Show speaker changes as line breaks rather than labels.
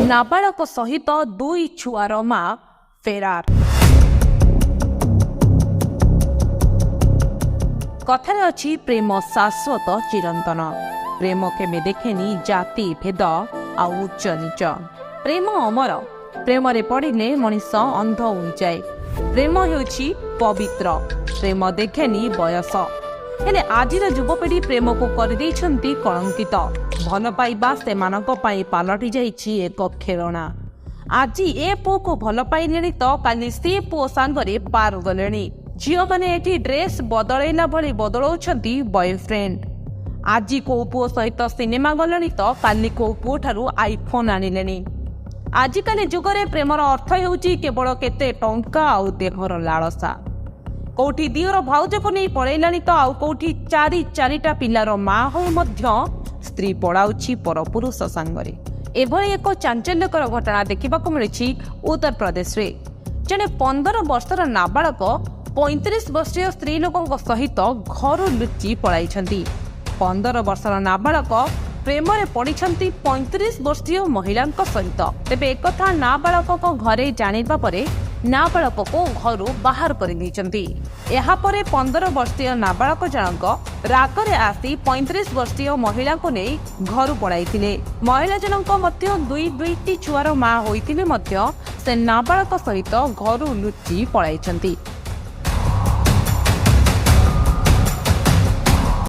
नाबालक सहित दुई छुआर मां फेरार। कथार अछि प्रेम शाश्वत चिरंतन। प्रेम केमे देखेनी जाति भेद आ उच्च नीच। प्रेम अमर। प्रेम रे पड़िले मनीष अंध हो जाए। प्रेम हेउछि पवित्र। प्रेम देखेनी बयस। हेले आजिर युवपीढ़ी प्रेम को कर देइछंती कलंकित। भल पाइबा सेमानक पई पालटि जाइछि एक खेलना। आज ए पो को भल पाइलेनी तो काली से पो सांगरे पार गलेनी। झियो माने एठी ड्रेस बदलैला भली बदलौछंती बॉयफ्रेंड। आज को पुओ सहित सिनेमा गलनी तो काली को पुओ ठारू आईफोन आनिलेनी। आजिकाली जुगरे प्रेमर अर्थ हेउछि केवल केते टंका आउ देहर लालसा। कोठी दियर भाउज को नहीं पळैलानी तो आउ कोठी चारिटा पिलार मां हो मध्य स्त्री पड़ाउछि परपुरुष सांगरे। एभଳି एक चांचल्यकर घटना देखिबाकू मिलिछि उत्तर प्रदेश रे। जने 15 वर्षर नाबालक 35 वर्षीय स्त्री लोकଙ୍କ सहित घर लुचि पळाइछंती। 15 वर्षर नाबालक प्रेम रे पड़िछंती 35 वर्षीय महिला सहित। तेबे एकथा नाबालक घरे जानिबा परे नाबालक को घर बाहर कर देइछंती। एहा परे 15 वर्षीय नाबालक जनक रागरे आसी 35 वर्षीय महिला को नहीं घर पड़ाइथिले। महिला जनक मध्य दुईटी छुआर मां होइथिले मध्य से नाबालक सहित घर लुचि पळाइछंती।